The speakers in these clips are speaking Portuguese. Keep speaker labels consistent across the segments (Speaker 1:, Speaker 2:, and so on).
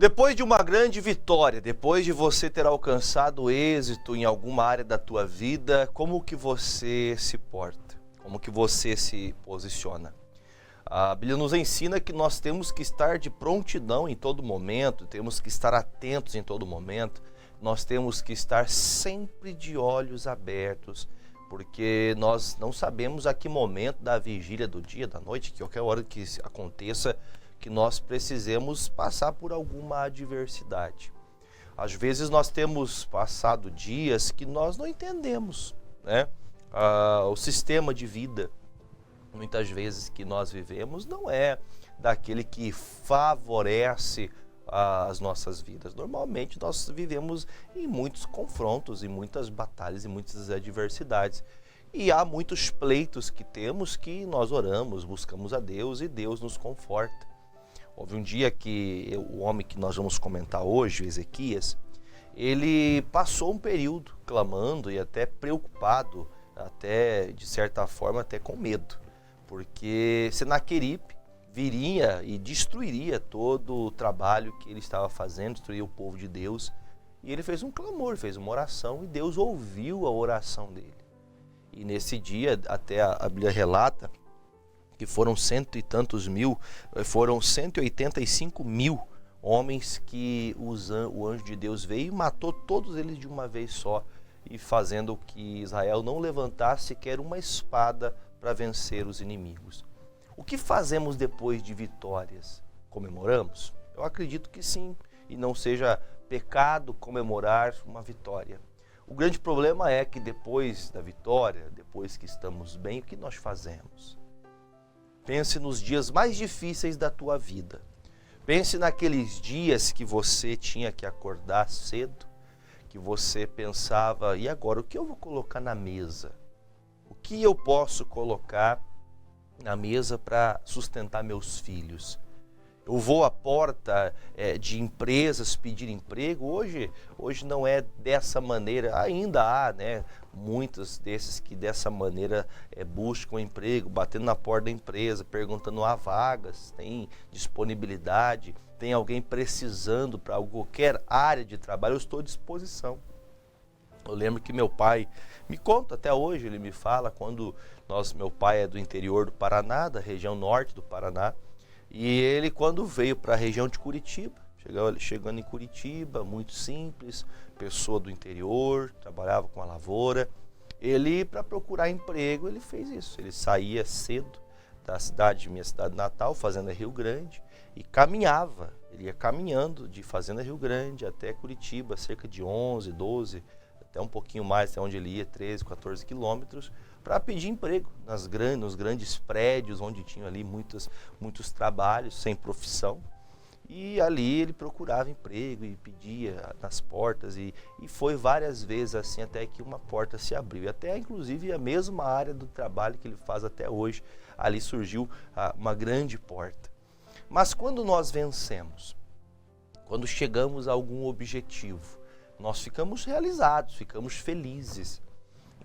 Speaker 1: Depois de uma grande vitória, depois de você ter alcançado êxito em alguma área da tua vida, como que você se porta? Como que você se posiciona? A Bíblia nos ensina que nós temos que estar de prontidão em todo momento, temos que estar atentos em todo momento, nós temos que estar sempre de olhos abertos, porque nós não sabemos a que momento da vigília do dia, da noite, que qualquer hora que aconteça, que nós precisemos passar por alguma adversidade. Às vezes nós temos passado dias que nós não entendemos, né? O sistema de vida, muitas vezes, que nós vivemos não é daquele que favorece as nossas vidas. Normalmente nós vivemos em muitos confrontos, em muitas batalhas, em muitas adversidades. E há muitos pleitos que temos que nós oramos, buscamos a Deus e Deus nos conforta. Houve um dia que o homem que nós vamos comentar hoje, Ezequias, ele passou um período clamando e até preocupado, até de certa forma até com medo, porque Senaqueribe viria e destruiria todo o trabalho que ele estava fazendo, destruiria o povo de Deus. E ele fez um clamor, fez uma oração e Deus ouviu a oração dele. E nesse dia, até a Bíblia relata que foram 185 mil homens que o anjo de Deus veio e matou todos eles de uma vez só, e fazendo que Israel não levantasse sequer uma espada para vencer os inimigos. O que fazemos depois de vitórias? Comemoramos? Eu acredito que sim, e não seja pecado comemorar uma vitória. O grande problema é que depois da vitória, depois que estamos bem, o que nós fazemos? Pense nos dias mais difíceis da tua vida. Pense naqueles dias que você tinha que acordar cedo, que você pensava, e agora o que eu vou colocar na mesa? O que eu posso colocar na mesa para sustentar meus filhos? Eu vou à porta de empresas pedir emprego. Hoje não é dessa maneira. Ainda há, né, muitos desses que dessa maneira buscam emprego, batendo na porta da empresa, perguntando: há vagas, tem disponibilidade, tem alguém precisando para qualquer área de trabalho, eu estou à disposição. Eu lembro que meu pai me conta até hoje, ele me fala, meu pai é do interior do Paraná, da região norte do Paraná, e ele, quando veio para a região de Curitiba, chegando em Curitiba, muito simples, pessoa do interior, trabalhava com a lavoura, ele, para procurar emprego, ele fez isso. Ele saía cedo da minha cidade natal, Fazenda Rio Grande, e caminhava. Ele ia caminhando de Fazenda Rio Grande até Curitiba, cerca de 11, 12, até um pouquinho mais, até onde ele ia, 13, 14 quilômetros, para pedir emprego nos grandes prédios, onde tinham ali muitos trabalhos sem profissão. E ali ele procurava emprego e pedia nas portas, e foi várias vezes assim, até que uma porta se abriu. E até inclusive a mesma área do trabalho que ele faz até hoje, ali surgiu uma grande porta. Mas quando nós vencemos, quando chegamos a algum objetivo, nós ficamos realizados, ficamos felizes.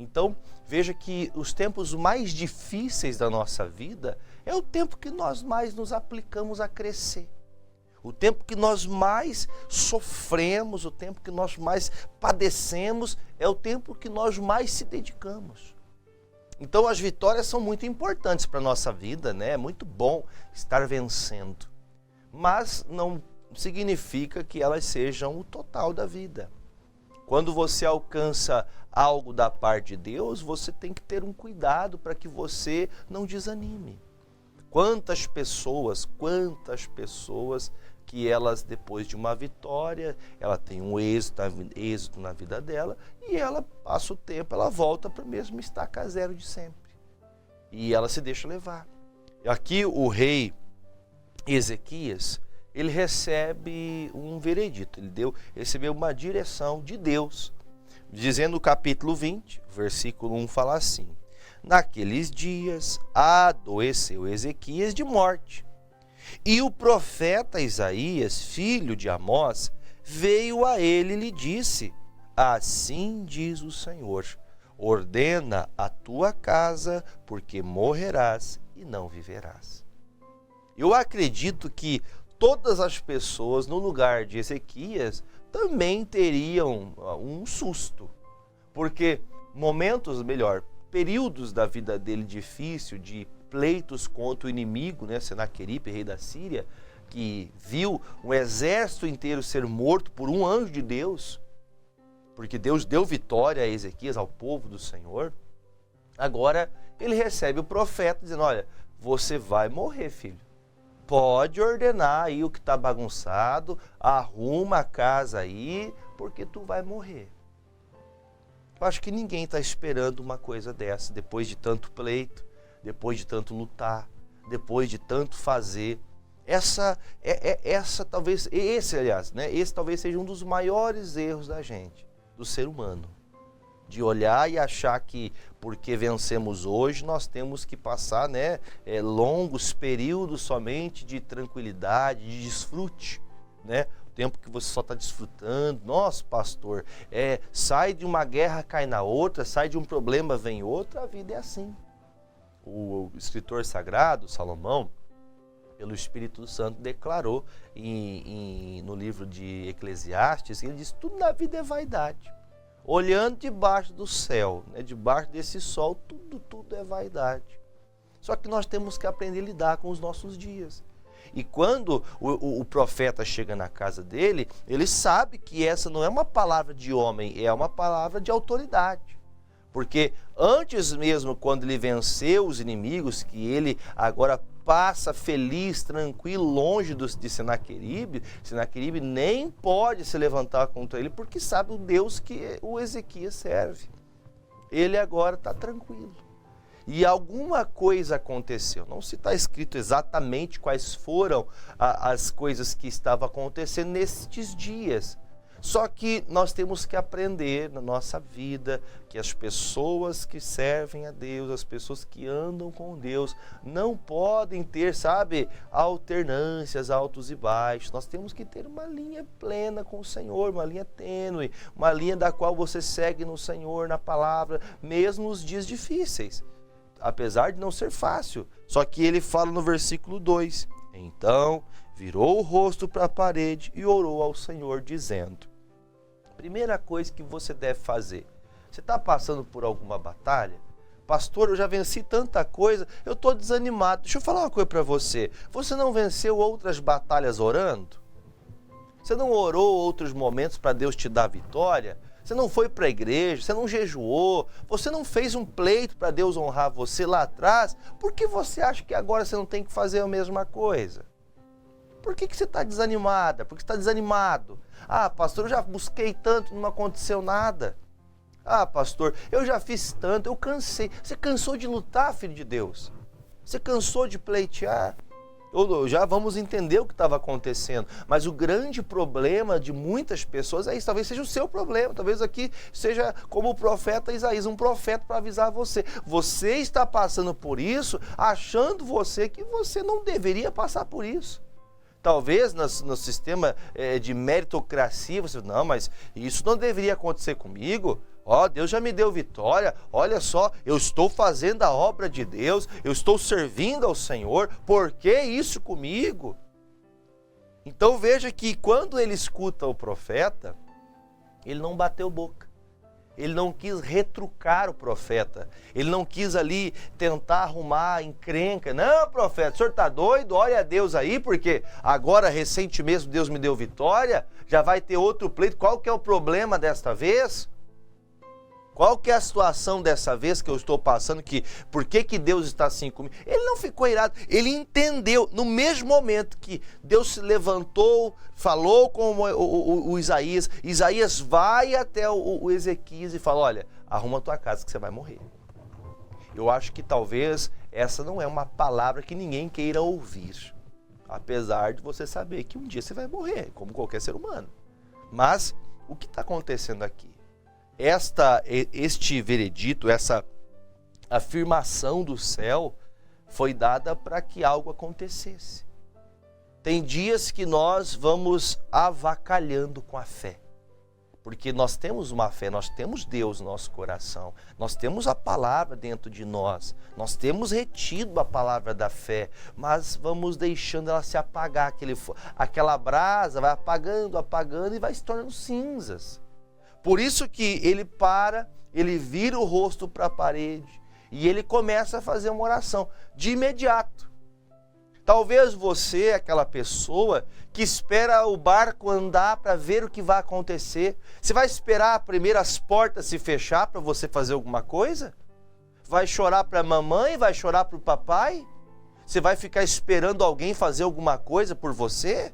Speaker 1: Então, veja que os tempos mais difíceis da nossa vida é o tempo que nós mais nos aplicamos a crescer. O tempo que nós mais sofremos, o tempo que nós mais padecemos, é o tempo que nós mais se dedicamos. Então, as vitórias são muito importantes para a nossa vida, né? É muito bom estar vencendo. Mas não significa que elas sejam o total da vida. Quando você alcança algo da parte de Deus, você tem que ter um cuidado para que você não desanime. Quantas pessoas que elas, depois de uma vitória, ela tem um êxito na vida dela, e ela passa o tempo, ela volta para o mesmo estaca zero de sempre. E ela se deixa levar. Aqui o rei Ezequias, ele recebe um veredito, recebeu uma direção de Deus, dizendo no capítulo 20, versículo 1, fala assim: naqueles dias adoeceu Ezequias de morte, e o profeta Isaías, filho de Amós, veio a ele e lhe disse: assim diz o Senhor, ordena a tua casa, porque morrerás e não viverás. Eu acredito que todas as pessoas no lugar de Ezequias também teriam um susto, porque períodos da vida dele difícil, de pleitos contra o inimigo, né, Senaqueribe, rei da Síria, que viu um exército inteiro ser morto por um anjo de Deus, porque Deus deu vitória a Ezequias, ao povo do Senhor. Agora ele recebe o profeta dizendo: olha, você vai morrer, filho. Pode ordenar aí o que está bagunçado, arruma a casa aí, porque tu vai morrer. Eu acho que ninguém está esperando uma coisa dessa, depois de tanto pleito, depois de tanto lutar, depois de tanto fazer. Esse talvez seja um dos maiores erros da gente, do ser humano. De olhar e achar que porque vencemos hoje, nós temos que passar longos períodos somente de tranquilidade, de desfrute, né? O tempo que você só está desfrutando. Nossa, pastor, sai de uma guerra, cai na outra, sai de um problema, vem outro. A vida é assim. O escritor sagrado, Salomão, pelo Espírito Santo, declarou no livro de Eclesiastes, ele diz: tudo na vida é vaidade. Olhando debaixo do céu, debaixo desse sol, tudo é vaidade. Só que nós temos que aprender a lidar com os nossos dias. E quando o profeta chega na casa dele, ele sabe que essa não é uma palavra de homem, é uma palavra de autoridade. Porque antes mesmo, quando ele venceu os inimigos, que ele agora passa feliz, tranquilo, longe de Senaqueribe, Senaqueribe nem pode se levantar contra ele, porque sabe o Deus que o Ezequias serve. Ele agora está tranquilo. E alguma coisa aconteceu. Não se está escrito exatamente quais foram as coisas que estavam acontecendo nestes dias. Só que nós temos que aprender na nossa vida que as pessoas que servem a Deus, as pessoas que andam com Deus, não podem ter, alternâncias, altos e baixos. Nós temos que ter uma linha plena com o Senhor, uma linha tênue, uma linha da qual você segue no Senhor, na palavra, mesmo nos dias difíceis. Apesar de não ser fácil. Só que ele fala no versículo 2, então virou o rosto para a parede e orou ao Senhor, dizendo: primeira coisa que você deve fazer, você está passando por alguma batalha? Pastor, eu já venci tanta coisa, eu estou desanimado. Deixa eu falar uma coisa para você. Você não venceu outras batalhas orando? Você não orou outros momentos para Deus te dar vitória? Você não foi para a igreja, você não jejuou, você não fez um pleito para Deus honrar você lá atrás? Por que você acha que agora você não tem que fazer a mesma coisa? Por que você está desanimada? Por que você está desanimado? Ah, pastor, eu já busquei tanto, não aconteceu nada. Ah, pastor, eu já fiz tanto, eu cansei. Você cansou de lutar, filho de Deus? Você cansou de pleitear? Já vamos entender o que estava acontecendo. Mas o grande problema de muitas pessoas é isso. Talvez seja o seu problema. Talvez aqui seja como o profeta Isaías, um profeta para avisar você. Você está passando por isso, achando que você não deveria passar por isso. Talvez no sistema de meritocracia, você não, mas isso não deveria acontecer comigo. Deus já me deu vitória, olha só, eu estou fazendo a obra de Deus, eu estou servindo ao Senhor, por que isso comigo? Então veja que quando ele escuta o profeta, ele não bateu boca. Ele não quis retrucar o profeta. Ele não quis ali tentar arrumar encrenca. Não, profeta, o senhor está doido? Olha a Deus aí, porque agora, recente mesmo, Deus me deu vitória. Já vai ter outro pleito. Qual que é o problema desta vez? Qual que é a situação dessa vez que eu estou passando? Por que Deus está assim comigo? Ele não ficou irado. Ele entendeu, no mesmo momento que Deus se levantou, falou com o Isaías. Isaías vai até o Ezequias e fala: olha, arruma a tua casa que você vai morrer. Eu acho que talvez essa não é uma palavra que ninguém queira ouvir. Apesar de você saber que um dia você vai morrer, como qualquer ser humano. Mas o que está acontecendo aqui? Este veredito, essa afirmação do céu foi dada para que algo acontecesse. Tem dias que nós vamos avacalhando com a fé. Porque nós temos uma fé, nós temos Deus no nosso coração, nós temos a palavra dentro de nós, nós temos retido a palavra da fé, mas vamos deixando ela se apagar, aquela brasa vai apagando, apagando e vai se tornando cinzas. Por isso que ele vira o rosto para a parede e ele começa a fazer uma oração de imediato. Talvez você é aquela pessoa que espera o barco andar para ver o que vai acontecer. Você vai esperar primeiro as portas se fechar para você fazer alguma coisa? Vai chorar para a mamãe? Vai chorar para o papai? Você vai ficar esperando alguém fazer alguma coisa por você?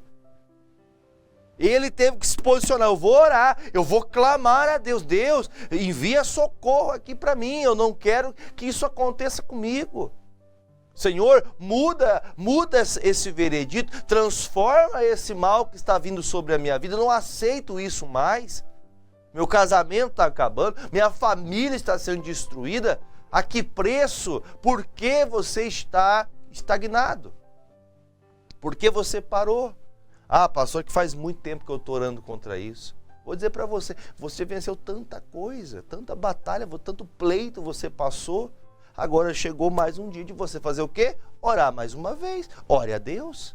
Speaker 1: Ele teve que se posicionar, eu vou orar, eu vou clamar a Deus. Deus, envia socorro aqui para mim, eu não quero que isso aconteça comigo. Senhor, muda esse veredito, transforma esse mal que está vindo sobre a minha vida, eu não aceito isso mais. Meu casamento está acabando, minha família está sendo destruída, a que preço? Por que você está estagnado? Por que você parou? Ah, pastor, que faz muito tempo que eu estou orando contra isso. Vou dizer para você, você venceu tanta coisa, tanta batalha, tanto pleito você passou. Agora chegou mais um dia de você fazer o quê? Orar mais uma vez. Ore a Deus.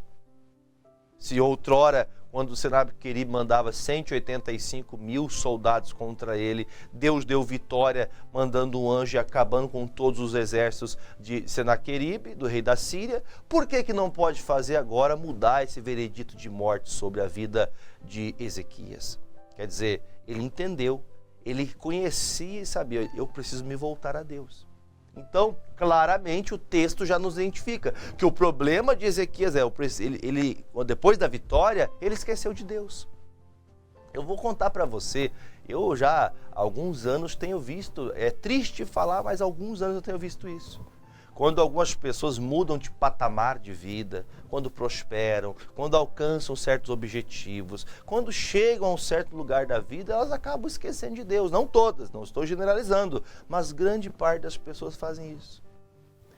Speaker 1: Se outrora, quando o Senaqueribe mandava 185 mil soldados contra ele, Deus deu vitória mandando um anjo e acabando com todos os exércitos de Senaqueribe, do rei da Síria, por que não pode fazer agora mudar esse veredito de morte sobre a vida de Ezequias? Quer dizer, ele entendeu, ele conhecia e sabia, eu preciso me voltar a Deus. Então, claramente, o texto já nos identifica que o problema de Ezequias ele depois da vitória, ele esqueceu de Deus. Eu vou contar para você, eu já há alguns anos tenho visto, é triste falar, mas há alguns anos eu tenho visto isso. Quando algumas pessoas mudam de patamar de vida, quando prosperam, quando alcançam certos objetivos, quando chegam a um certo lugar da vida, elas acabam esquecendo de Deus. Não todas, não estou generalizando, mas grande parte das pessoas fazem isso.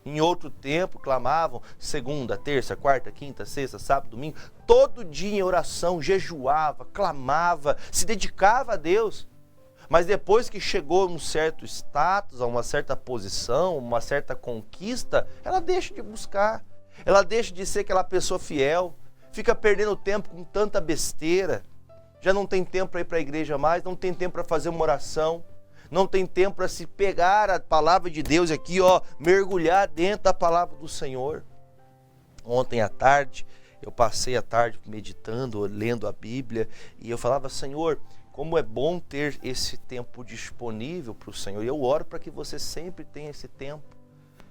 Speaker 1: Em outro tempo, clamavam segunda, terça, quarta, quinta, sexta, sábado, domingo, todo dia em oração, jejuava, clamava, se dedicava a Deus. Mas depois que chegou a um certo status, a uma certa posição, uma certa conquista, ela deixa de buscar. Ela deixa de ser aquela pessoa fiel. Fica perdendo tempo com tanta besteira. Já não tem tempo para ir para a igreja mais, não tem tempo para fazer uma oração. Não tem tempo para se pegar a palavra de Deus aqui, mergulhar dentro da palavra do Senhor. Ontem à tarde, eu passei a tarde meditando, lendo a Bíblia, e eu falava, Senhor, como é bom ter esse tempo disponível para o Senhor. E eu oro para que você sempre tenha esse tempo.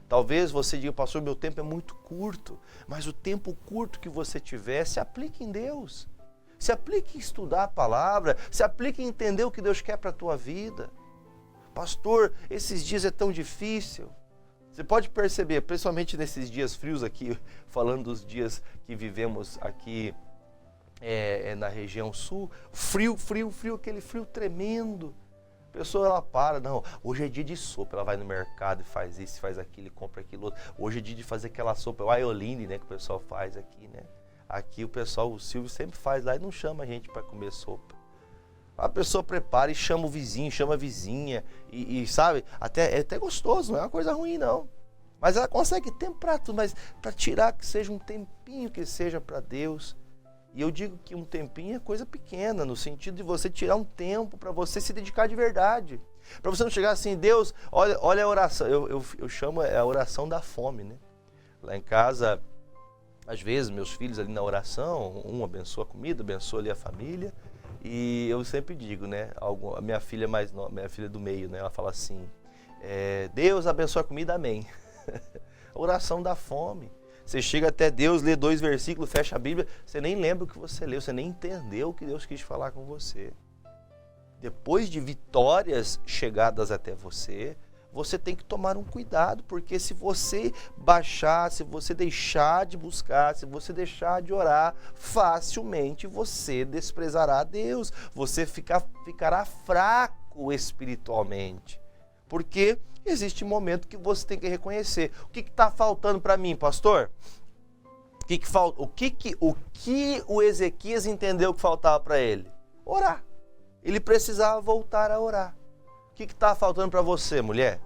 Speaker 1: Talvez você diga, pastor, meu tempo é muito curto. Mas o tempo curto que você tiver, se aplique em Deus. Se aplique em estudar a palavra. Se aplique em entender o que Deus quer para a tua vida. Pastor, esses dias é tão difícil. Você pode perceber, principalmente nesses dias frios aqui, falando dos dias que vivemos aqui, na região sul, frio, aquele frio tremendo. A pessoa, ela para, não, hoje é dia de sopa, ela vai no mercado e faz isso, faz aquilo, compra aquilo outro. Hoje é dia de fazer aquela sopa, o aioline, né, que o pessoal faz aqui, né. Aqui o pessoal, o Silvio sempre faz lá e não chama a gente para comer sopa. A pessoa prepara e chama o vizinho, chama a vizinha, e sabe, é até gostoso, não é uma coisa ruim não. Mas ela consegue tempo para tudo, mas para tirar que seja um tempinho que seja para Deus. E eu digo que um tempinho é coisa pequena, no sentido de você tirar um tempo para você se dedicar de verdade. Para você não chegar assim, Deus, olha a oração, eu chamo a oração da fome, né? Lá em casa, às vezes, meus filhos ali na oração, um abençoa a comida, abençoa ali a família, e eu sempre digo, né? A minha filha mais nova, minha filha do meio, né? Ela fala assim, Deus abençoa a comida, amém. A oração da fome. Você chega até Deus, lê 2 versículos, fecha a Bíblia, você nem lembra o que você leu, você nem entendeu o que Deus quis falar com você. Depois de vitórias chegadas até você, você tem que tomar um cuidado, porque se você baixar, se você deixar de buscar, se você deixar de orar, facilmente você desprezará a Deus, você ficará fraco espiritualmente. Porque existe um momento que você tem que reconhecer. O que está faltando para mim, pastor? O que o Ezequias entendeu que faltava para ele? Orar. Ele precisava voltar a orar. O que está faltando para você, mulher?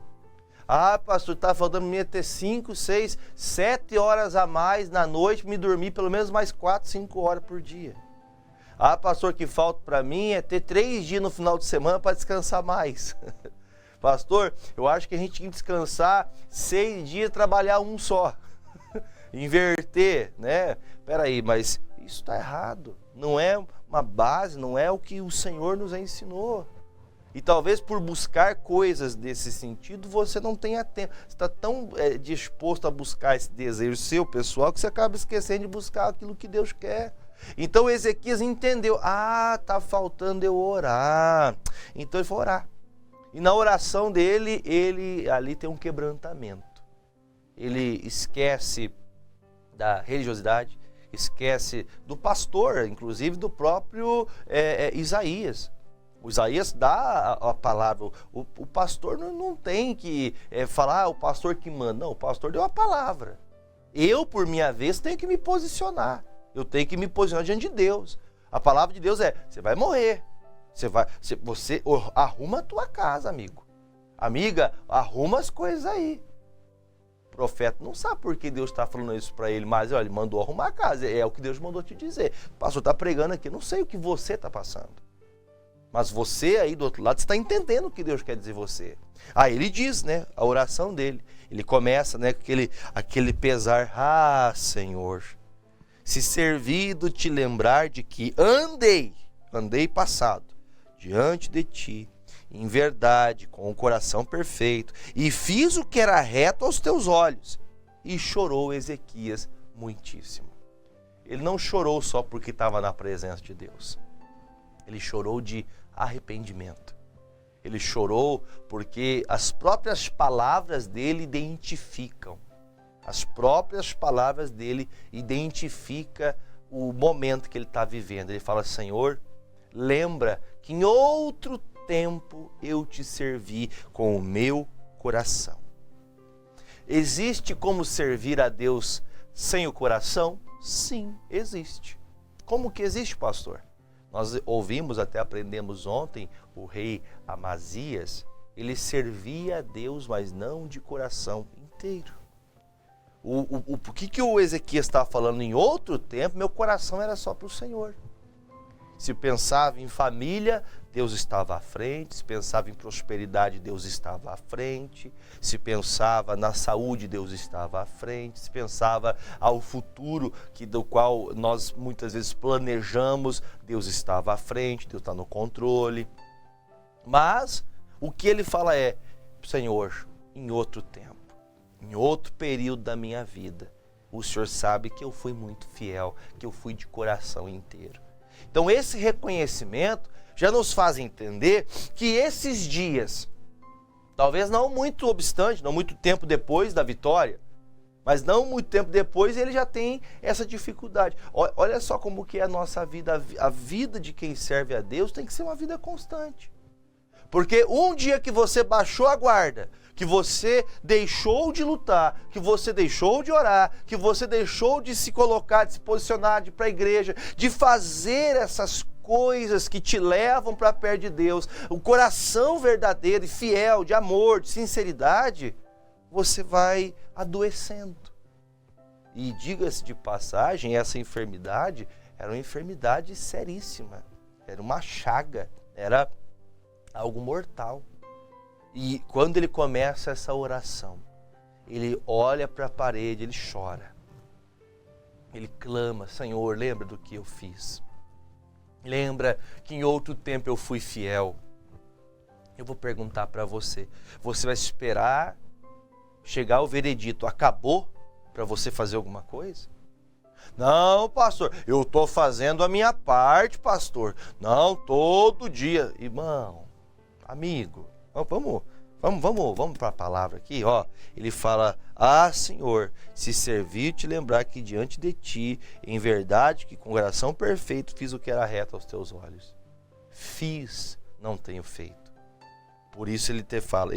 Speaker 1: Ah, pastor, está faltando para mim ter 5, 6, 7 horas a mais na noite para me dormir pelo menos mais 4, 5 horas por dia. Ah, pastor, o que falta para mim é ter 3 dias no final de semana para descansar mais. Pastor, eu acho que a gente tinha que descansar 6 dias e trabalhar um só. Inverter, né? Peraí, mas isso está errado. Não é uma base, não é o que o Senhor nos ensinou. E talvez por buscar coisas desse sentido, você não tenha tempo. Você está tão disposto a buscar esse desejo seu, pessoal, que você acaba esquecendo de buscar aquilo que Deus quer. Então Ezequias entendeu. Ah, está faltando eu orar. Então ele foi orar. E na oração dele, ele ali tem um quebrantamento. Ele esquece da religiosidade, esquece do pastor, inclusive do próprio Isaías. O Isaías dá a palavra, o pastor não tem que falar, o pastor que manda. Não, o pastor deu a palavra. Eu, por minha vez, tenho que me posicionar. Eu tenho que me posicionar diante de Deus. A palavra de Deus é, você vai morrer. Você arruma a tua casa, amigo. Amiga, arruma as coisas aí. O profeta não sabe por que Deus está falando isso para ele, mas olha, ele mandou arrumar a casa. É o que Deus mandou te dizer. O pastor está pregando aqui, não sei o que você está passando. Mas você aí do outro lado está entendendo o que Deus quer dizer você. Aí ele diz, né, a oração dele. Ele começa, né, aquele pesar. Ah, Senhor, se servido te lembrar de que andei passado diante de ti, em verdade, com o coração perfeito, e fiz o que era reto aos teus olhos. E chorou Ezequias muitíssimo. Ele não chorou só porque estava na presença de Deus. Ele chorou de arrependimento. Ele chorou porque as próprias palavras dele identificam. As próprias palavras dele identificam o momento que ele está vivendo. Ele fala, Senhor, lembra que em outro tempo eu te servi com o meu coração. Existe como servir a Deus sem o coração? Sim, existe. Como que existe, pastor? Nós ouvimos, até aprendemos ontem, o rei Amazias, ele servia a Deus, mas não de coração inteiro. O que o Ezequias está falando? Em outro tempo, meu coração era só para o Senhor. Se pensava em família, Deus estava à frente. Se pensava em prosperidade, Deus estava à frente. Se pensava na saúde, Deus estava à frente. Se pensava ao futuro, do qual nós muitas vezes planejamos, Deus estava à frente, Deus está no controle. Mas o que ele fala é, Senhor, em outro tempo, em outro período da minha vida, o Senhor sabe que eu fui muito fiel, que eu fui de coração inteiro. Então esse reconhecimento já nos faz entender que esses dias, talvez não muito obstante, não muito tempo depois da vitória, mas não muito tempo depois ele já tem essa dificuldade. Olha só como que é a nossa vida, a vida de quem serve a Deus tem que ser uma vida constante. Porque um dia que você baixou a guarda, que você deixou de lutar, que você deixou de orar, que você deixou de se colocar, de se posicionar, de ir para a igreja, de fazer essas coisas que te levam para perto de Deus, o coração verdadeiro e fiel, de amor, de sinceridade, você vai adoecendo. E diga-se de passagem, essa enfermidade era uma enfermidade seríssima, era uma chaga, era algo mortal. E quando ele começa essa oração, ele olha para a parede, ele chora. Ele clama, Senhor, lembra do que eu fiz. Lembra que em outro tempo eu fui fiel. Eu vou perguntar para você, você vai esperar chegar o veredito, acabou, para você fazer alguma coisa? Não, pastor, eu estou fazendo a minha parte, pastor. Não, todo dia. Irmão, amigo, vamos para a palavra aqui, ó. Ele fala, ah, Senhor, se servir te lembrar que diante de ti, em verdade, que com coração perfeito fiz o que era reto aos teus olhos. Fiz, não tenho feito. Por isso ele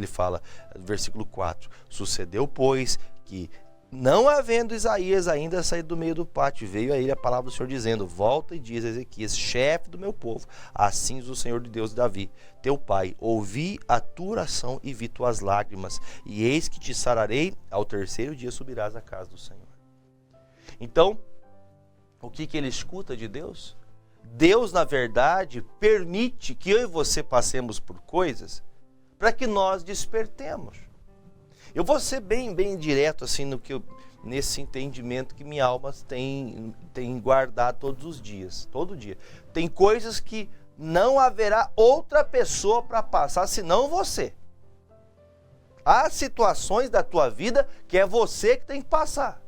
Speaker 1: fala, versículo 4, sucedeu, pois, que Não havendo Isaías ainda saído do meio do pátio, veio a ele a palavra do Senhor dizendo: volta e diz a Ezequias, chefe do meu povo, assim diz o Senhor de Deus de Davi, teu pai, ouvi a tua oração e vi tuas lágrimas, e eis que te sararei, ao terceiro dia subirás à casa do Senhor. Então, o que ele escuta de Deus? Deus, na verdade, permite que eu e você passemos por coisas para que nós despertemos. Eu vou ser bem direto assim nesse entendimento que minha alma tem guardado todos os dias, todo dia. Tem coisas que não haverá outra pessoa para passar senão você. Há situações da tua vida que é você que tem que passar.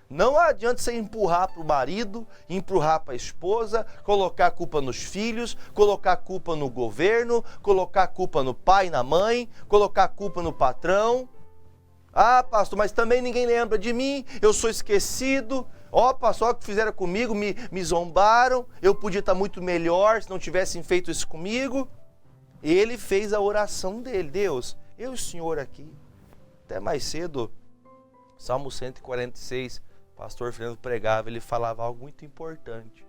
Speaker 1: Não adianta você empurrar para o marido, empurrar para a esposa, colocar a culpa nos filhos, colocar a culpa no governo, colocar a culpa no pai, na mãe, colocar a culpa no patrão. Ah, pastor, mas também ninguém lembra de mim, eu sou esquecido. Ó, pastor, o que fizeram comigo, me zombaram, eu podia estar muito melhor se não tivessem feito isso comigo. Ele fez a oração dele: Deus, eu e o Senhor aqui. Até mais cedo, Salmo 146, pastor Fernando pregava, ele falava algo muito importante.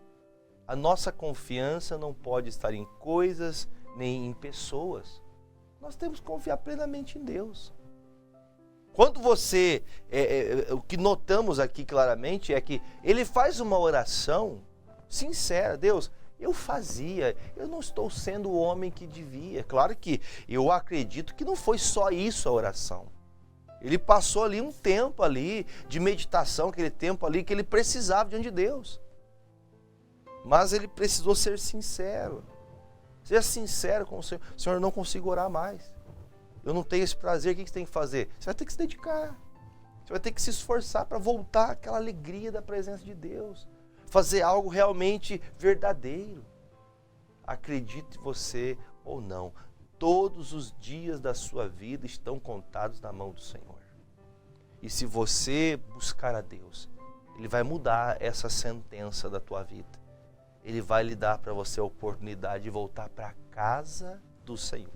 Speaker 1: A nossa confiança não pode estar em coisas nem em pessoas. Nós temos que confiar plenamente em Deus. Quando você, o que notamos aqui claramente é que ele faz uma oração sincera: Deus, eu não estou sendo o homem que devia. Claro que eu acredito que não foi só isso a oração. Ele passou ali um tempo ali de meditação, aquele tempo ali que ele precisava diante de Deus. Mas ele precisou ser sincero. Seja sincero com o Senhor: Senhor, eu não consigo orar mais. Eu não tenho esse prazer, o que você tem que fazer? Você vai ter que se dedicar. Você vai ter que se esforçar para voltar àquela alegria da presença de Deus. Fazer algo realmente verdadeiro. Acredite você ou não, todos os dias da sua vida estão contados na mão do Senhor. E se você buscar a Deus, Ele vai mudar essa sentença da tua vida. Ele vai lhe dar para você a oportunidade de voltar para a casa do Senhor.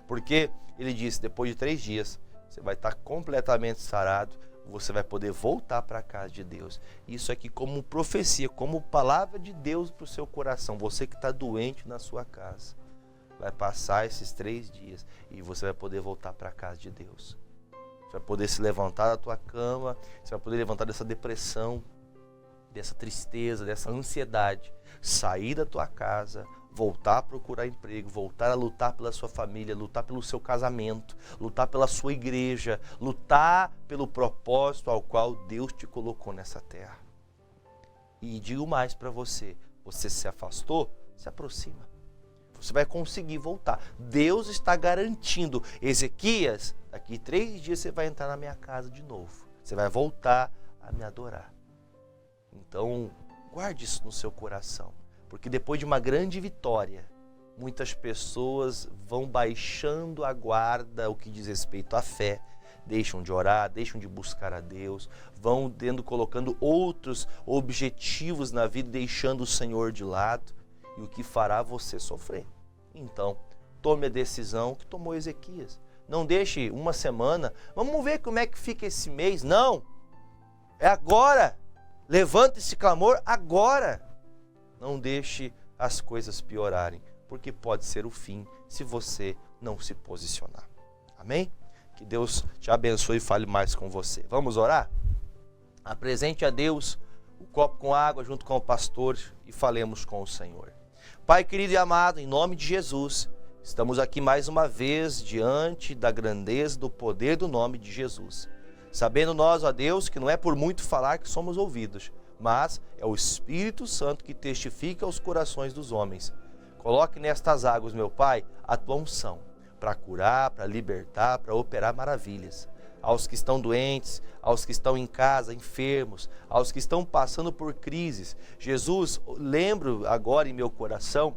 Speaker 1: Porque Ele disse: depois de 3 dias, você vai estar completamente sarado, você vai poder voltar para a casa de Deus. Isso aqui como profecia, como palavra de Deus para o seu coração. Você que está doente na sua casa, vai passar esses 3 dias e você vai poder voltar para a casa de Deus. Você vai poder se levantar da tua cama, você vai poder levantar dessa depressão, dessa tristeza, dessa ansiedade, sair da tua casa, voltar a procurar emprego, voltar a lutar pela sua família, lutar pelo seu casamento, lutar pela sua igreja, lutar pelo propósito ao qual Deus te colocou nessa terra. E digo mais para você: você se afastou, se aproxima. Você vai conseguir voltar. Deus está garantindo: Ezequias, daqui 3 dias você vai entrar na minha casa de novo. Você vai voltar a me adorar. Então, guarde isso no seu coração. Porque depois de uma grande vitória, muitas pessoas vão baixando a guarda, o que diz respeito à fé, deixam de orar, deixam de buscar a Deus, vão colocando outros objetivos na vida, deixando o Senhor de lado, e o que fará você sofrer. Então, tome a decisão que tomou Ezequias. Não deixe uma semana, vamos ver como é que fica esse mês. Não, é agora. Levante esse clamor agora. Não deixe as coisas piorarem, porque pode ser o fim se você não se posicionar. Amém? Que Deus te abençoe e fale mais com você. Vamos orar? Apresente a Deus o copo com água junto com o pastor e falemos com o Senhor. Pai querido e amado, em nome de Jesus, estamos aqui mais uma vez diante da grandeza, do poder do nome de Jesus. Sabendo nós, ó Deus, que não é por muito falar que somos ouvidos, mas é o Espírito Santo que testifica aos corações dos homens. Coloque nestas águas, meu Pai, a tua unção, para curar, para libertar, para operar maravilhas. Aos que estão doentes, aos que estão em casa, enfermos, aos que estão passando por crises. Jesus, lembro agora em meu coração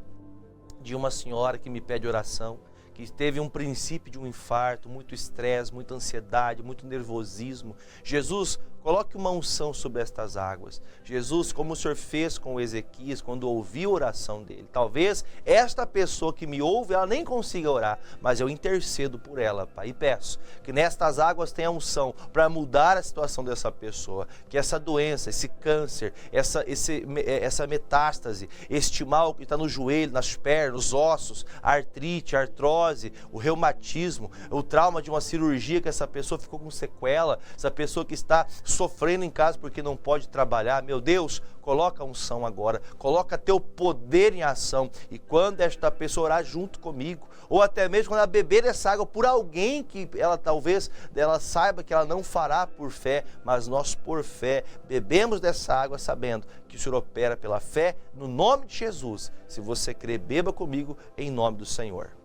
Speaker 1: de uma senhora que me pede oração, que teve um princípio de um infarto, muito estresse, muita ansiedade, muito nervosismo. Jesus, Coloque uma unção sobre estas águas. Jesus, como o Senhor fez com Ezequias quando ouviu a oração dele. Talvez esta pessoa que me ouve, ela nem consiga orar, mas eu intercedo por ela, Pai, e peço que nestas águas tenha unção para mudar a situação dessa pessoa, que essa doença, esse câncer, essa metástase, este mal que está no joelho, nas pernas, nos ossos, a artrite, a artrose, o reumatismo, o trauma de uma cirurgia que essa pessoa ficou com sequela, essa pessoa que está sofrendo em casa porque não pode trabalhar, meu Deus, coloca a unção agora, coloca teu poder em ação, e quando esta pessoa orar junto comigo, ou até mesmo quando ela beber essa água por alguém que ela talvez ela saiba que ela não fará por fé, mas nós por fé bebemos dessa água sabendo que o Senhor opera pela fé no nome de Jesus. Se você crer, beba comigo em nome do Senhor.